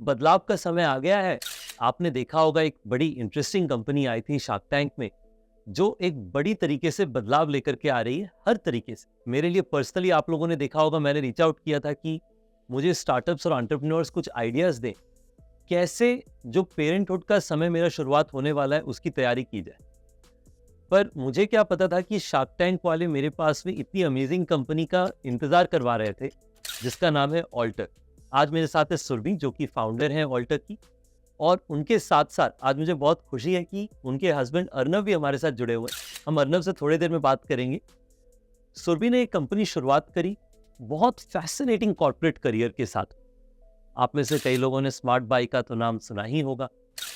बदलाव का समय आ गया है। आपने देखा होगा एक बड़ी इंटरेस्टिंग कंपनी आई थी शार्क टैंक में, जो एक बड़ी तरीके से बदलाव लेकर के आ रही है हर तरीके से। मेरे लिए पर्सनली आप लोगों ने देखा होगा, मैंने रीच आउट किया था कि मुझे स्टार्टअप्स और एंटरप्रेन्योर्स कुछ आइडियाज़ दें, कैसे जो पेरेंटहुड का समय मेरा शुरुआत होने वाला है उसकी तैयारी की जाए। पर मुझे क्या पता था कि शार्क टैंक वाले मेरे पास में इतनी अमेजिंग कंपनी का इंतज़ार करवा रहे थे, जिसका नाम है ऑल्टर। आज मेरे साथ है सुरभि, जो कि फाउंडर हैं ऑल्टर की, और उनके साथ-साथ आज मुझे बहुत खुशी है कि उनके हस्बैंड अर्नव भी हमारे साथ जुड़े हुए हैं। हम अर्नव से थोड़ी देर में बात करेंगे। सुरभि ने एक कंपनी शुरुआत करी, बहुत फैसिनेटिंग कॉर्पोरेट करियर के साथ। आप में से कई लोगों ने स्मार्ट बाई का तो नाम सुना ही होगा।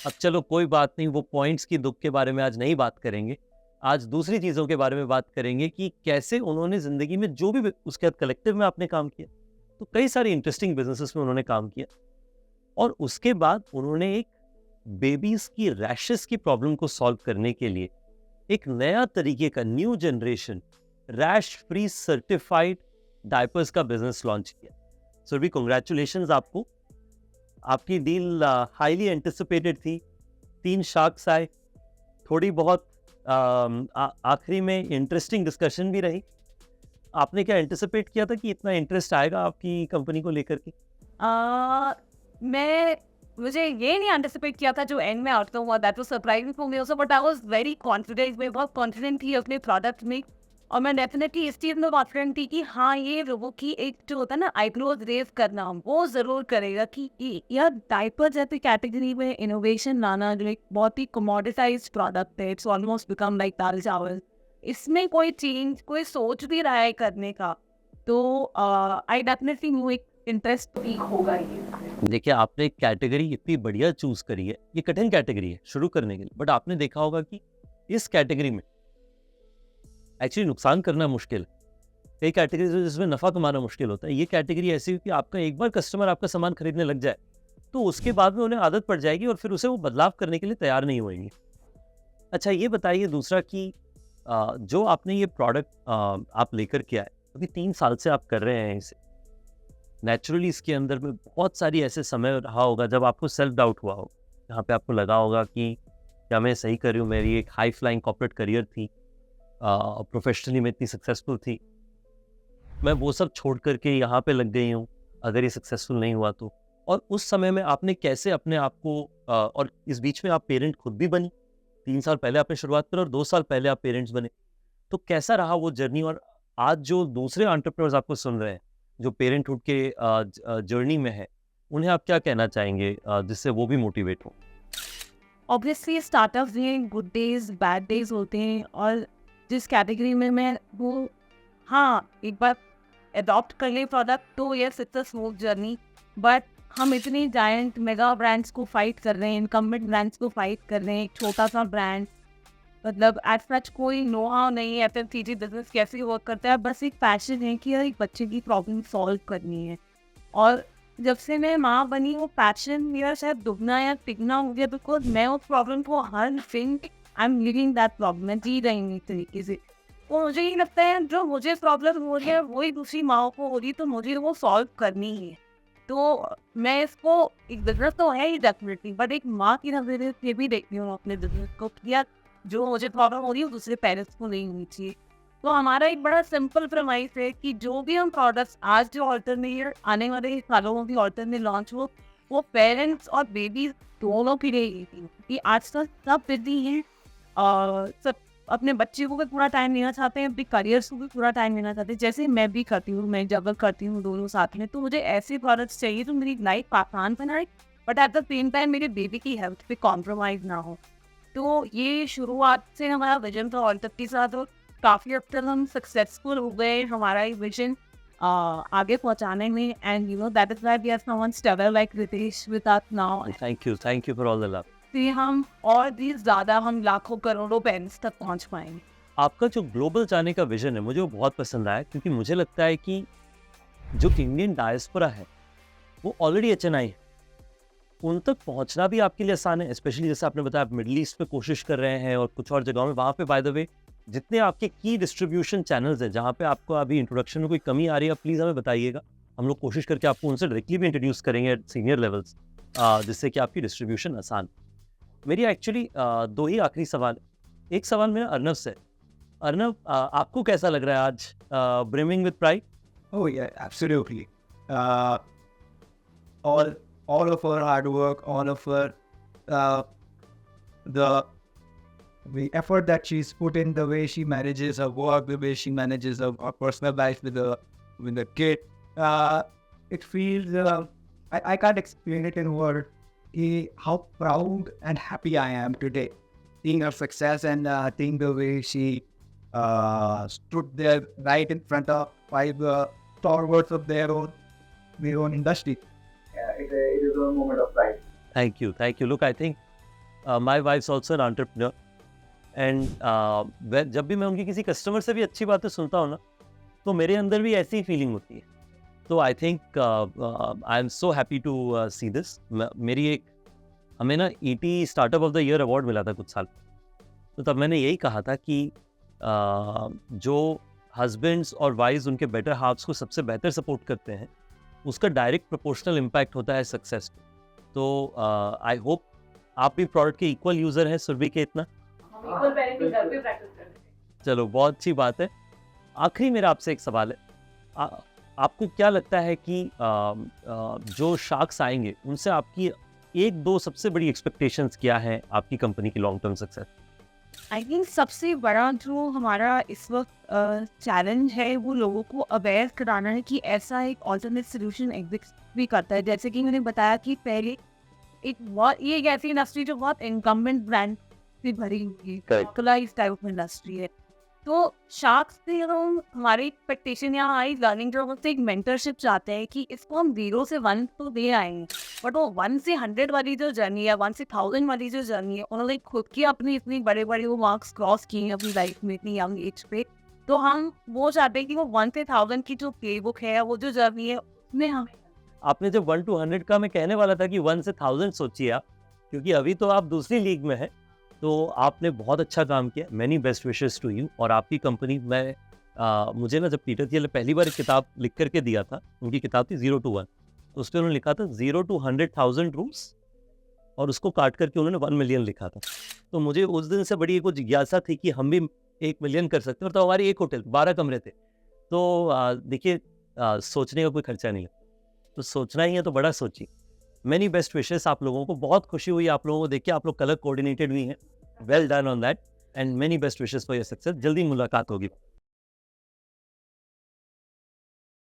अब चलो कोई बात नहीं, वो पॉइंट्स की दुख के बारे में आज नहीं बात करेंगे। आज दूसरी चीज़ों के बारे में बात करेंगे कि कैसे उन्होंने ज़िंदगी में जो भी उसके बाद कलेक्टिव में आपने काम किया, तो कई सारी इंटरेस्टिंग बिजनेसेस में उन्होंने काम किया, और उसके बाद उन्होंने एक बेबीज़ की रैशेस की प्रॉब्लम को सॉल्व करने के लिए एक नया तरीके का new generation rash free certified diapers का बिजनेस लॉन्च किया। सुरभि, कॉन्ग्रेचुलेशंस आपको। आपकी डील हाईली एंटिसिपेटेड थी। 3 शार्क्स आए, थोड़ी बहुत आखिरी में इंटरेस्टिंग डिस्कशन भी रही। आपने क्या एंटिसिपेट किया था कि इतना इंटरेस्ट आएगा आपकी कंपनी को लेकर के? आ, मैं मुझे ये नहीं एंटिसिपेट किया था जो एंड में आउटकम हुआ। That was surprising for me also, but I was very confident. मैं बहुत कॉन्फिडेंट थी अपने प्रोडक्ट में, और मैं डेफिनेटली इस चीज़ में कॉन्फिडेंट थी कि हाँ, ये लोगों की एक जो होता है ना आईब्रोज रेज करना, वो ज़रूर करेगा कि यार डायपर जैसी कैटेगरी में इनोवेशन लाना, जो एक बहुत ही कमोडिटाइज्ड प्रोडक्ट है, इट्स ऑलमोस्ट बिकम लाइक दाल चावल, इसमें कोई चेंज, कोई सोच भी रहा है करने का, तो आई डेफिनेटली नो एक इंटरेस्ट पीक होगा ये। देखिए, आपने एक कैटेगरी इतनी बढ़िया चूज करी है। ये कठिन कैटेगरी है शुरू करने के लिए, बट आपने देखा होगा कि इस कैटेगरी में एक्चुअली नुकसान करना मुश्किल है। कई कैटेगरीज है जिसमें नफा कमाना मुश्किल होता है। ये कैटेगरी ऐसी है कि आपका एक बार कस्टमर आपका सामान खरीदने लग जाए, तो उसके बाद में उन्हें आदत पड़ जाएगी और फिर उसे वो बदलाव करने के लिए तैयार नहीं होंगे। अच्छा, ये बताइए दूसरा कि जो आपने ये प्रोडक्ट आप लेकर के आए, अभी 3 साल से आप कर रहे हैं इसे। नेचुरली इसके अंदर में बहुत सारी ऐसे समय रहा होगा जब आपको सेल्फ डाउट हुआ हो, जहाँ पे आपको लगा होगा कि क्या मैं सही कर रही हूँ। मेरी एक हाई फ्लाइंग कॉर्पोरेट करियर थी, प्रोफेशनली मैं इतनी सक्सेसफुल थी, मैं वो सब छोड़ करके यहाँ पे लग गई हूँ, अगर ये सक्सेसफुल नहीं हुआ तो। और उस समय में आपने कैसे अपने आप को और इस बीच में आप पेरेंट खुद भी बनी। 3 साल पहले आपने शुरुआत करी और 2 साल पहले आप पेरेंट्स बने। तो कैसा रहा वो जर्नी, और आज जो दूसरे एंटरप्रेन्योर्स आपको सुन रहे हैं, जो पेरेंटहुड के जर्नी में है, उन्हें आप क्या कहना चाहेंगे जिससे वो भी मोटिवेट हो? ऑब्वियसली स्टार्टअप्स में गुड डेज बैड डेज होते हैं, और जिस कैटेगरी में मैं हूँ, हाँ, एक बार अडॉप्ट कर ले प्रोडक्ट तो yes it's a smooth journey, but हम इतनी जायंट मेगा ब्रांड्स को फाइट कर रहे हैं, इनकम्बेंट ब्रांड्स को फाइट कर रहे हैं। एक छोटा सा ब्रांड, मतलब एज सच कोई नो हाउ नहीं है एफएमसीजी बिजनेस कैसे वर्क करता है, बस एक पैशन है कि यार एक बच्चे की प्रॉब्लम सॉल्व करनी है। और जब से मैं माँ बनी, वो पैशन मेरा शायद दुगना या तिगना हो गया, बिकॉज मैं उस प्रॉब्लम को हर दिन I am living that problem, मैं जी रही हूँ एक तरीके से। तो मुझे ये लगता है जो मुझे प्रॉब्लम हो रही है वही दूसरी माँ को हो रही, तो मुझे वो सॉल्व करनी है। तो मैं इसको, एक बिजनेस तो है ही डेफिनेटली, बट एक माँ की नजरिए से भी देखती हूँ अपने बिजनेस को कि यार जो मुझे प्रॉब्लम हो रही है दूसरे पेरेंट्स को नहीं होनी चाहिए। तो हमारा एक बड़ा सिंपल प्रमाइस है कि जो भी हम प्रोडक्ट्स आज जो ऑल्टर में आने वाले सालों में भी ऑल्टर में लॉन्च हो, वो पेरेंट्स और बेबीज दोनों के लिए ही थी। कि आज तक सब बिजी हैं और सब अपने बच्चे को भी पूरा टाइम देना चाहते हैं, अपने करियर्स को भी पूरा टाइम देना चाहते हैं, जैसे मैं भी करती हूँ, मैं जगल करती हूँ दोनों साथ में। तो मुझे ऐसे प्रोडक्ट्स चाहिए जो मेरी लाइफ आसान बनाए, but at the same time मेरे बेबी की हेल्थ पे कॉम्प्रोमाइज़ ना हो। तो ये शुरुआत से हमारा विजन था ऑल्टर के साथ, और काफ़ी हद तक हम सक्सेसफुल हो गए हमारा ये विजन आगे पहुंचाने में। And you know that is why we have someone stable like Ritesh with us now. Thank you for all the love. से हम और भी ज़्यादा, हम लाखों करोड़ों पेरेंट्स तक पहुंच पाएंगे। आपका जो ग्लोबल जाने का विजन है, मुझे वो बहुत पसंद आया, क्योंकि मुझे लगता है कि जो इंडियन डायस्पोरा है वो ऑलरेडी HNI है, उन तक पहुंचना भी आपके लिए आसान है। स्पेशली जैसे आपने बताया आप मिडल ईस्ट पे कोशिश कर रहे हैं और कुछ और जगहों में, वहाँ पे बाय द वे जितने आपके की डिस्ट्रीब्यूशन चैनल्स हैं, जहाँ पे आपको अभी इंट्रोडक्शन में कोई कमी आ रही है, प्लीज़ हमें बताइएगा। हम लोग कोशिश करके आपको उनसे डायरेक्टली भी इंट्रोड्यूस करेंगे एट सीनियर लेवल्स। जिससे कि आपकी डिस्ट्रीब्यूशन आसान। मेरी एक्चुअली 2 ही आखिरी सवाल है। एक सवाल मेरा अर्नव से है। अर्नव, आपको कैसा लग रहा है आज brimming with pride? Oh yeah, absolutely. Uh, all of her hard work, all of her uh, the effort that she's put in, the way she manages her work, the way she manages her personal life with the kid. It feels I can't explain it in words. How proud and happy I am today, seeing her success and seeing the way she stood there right in front of five stalwarts of their own industry. It is a moment of pride. Thank you, thank you. Look, I think my wife's also an entrepreneur, and जब भी मैं उनकी किसी customer से भी अच्छी बातें सुनता हूँ ना, तो मेरे अंदर भी ऐसी ही फीलिंग होती है। तो I think I am so happy to see this. मेरी एक हमें ना ET startup of the year award मिला था कुछ साल, तो तब मैंने यही कहा था कि जो हस्बैंड्स और वाइफ्स उनके बेटर हाफ्स को सबसे बेहतर सपोर्ट करते हैं, उसका डायरेक्ट प्रोपोर्शनल इम्पैक्ट होता है सक्सेस पे। तो आई होप आप भी प्रोडक्ट के इक्वल यूज़र हैं सुरभि के इतना। इक्वल पेरेंटिंग घर पे प्रैक्टिस करते हैं। चलो, बहुत अच्छी बात है। आखिरी मेरा आपसे एक सवाल है, आपको क्या लगता है कि जो शार्क्स आएंगे उनसे आपकी एक दो सबसे बड़ी एक्सपेक्टेशंस क्या हैं आपकी कंपनी की long term success? I think सबसे बड़ा जो हमारा इस वक्त चैलेंज है वो लोगों को अवेयर कराना है कि ऐसा एक ऑल्टरनेट सोल्यूशन एग्जिस्ट भी करता है। जैसे कि मैंने बताया कि पहले ये एक ऐसी इंडस्ट्री जो बहुत इनकम्बेंट ब्रांड से भरी हुई है, इस टाइप ऑफ इंडस्ट्री है। तो शार्क्स से हम हमारी एक्सपेक्टेशन या हमारी लर्निंग जो हमसे एक मेंटरशिप चाहते हैं कि इसको हम 0 से 1 तो दे आएंगे, बट वो 1 से 100 वाली जो जर्नी है, 1 से 1000 वाली जो जर्नी है, उन्होंने खुद की अपनी इतनी बड़े बड़े वो मार्क्स क्रॉस किए हैं अपनी लाइफ में इतनी यंग एज पे। तो हम वो चाहते हैं कि वो 1 से 1000 की जो प्ले बुक है, वो जो जर्नी है, उसमें हमें आपने जब 1 to 100 का मैं कहने वाला था कि 1 से 1000 सोचिए आप, क्योंकि अभी तो आप दूसरी लीग में हैं। तो आपने बहुत अच्छा काम किया। Many best wishes to you. और आपकी कंपनी मुझे ना जब पीटर थियल ने पहली बार एक किताब लिख करके दिया था, उनकी किताब थी 0 to 1, तो उस पर उन्होंने लिखा था 0 to 100,000 रूम्स, और उसको काट करके उन्होंने 1 मिलियन लिखा था। तो मुझे उस दिन से बड़ी एक जिज्ञासा थी कि हम भी 1 मिलियन कर सकते हैं। और तो हमारी एक होटल 12 कमरे थे। तो देखिए, सोचने का कोई खर्चा नहीं है, तो सोचना ही है तो बड़ा सोचिए। मैनी बेस्ट विशेस आप लोगों को। बहुत खुशी हुई आप लोगों को देख के, आप लोग कलर कोऑर्डिनेटेड भी हैं। Well done on that, and many best wishes for your success. जल्दी मुलाकात होगी।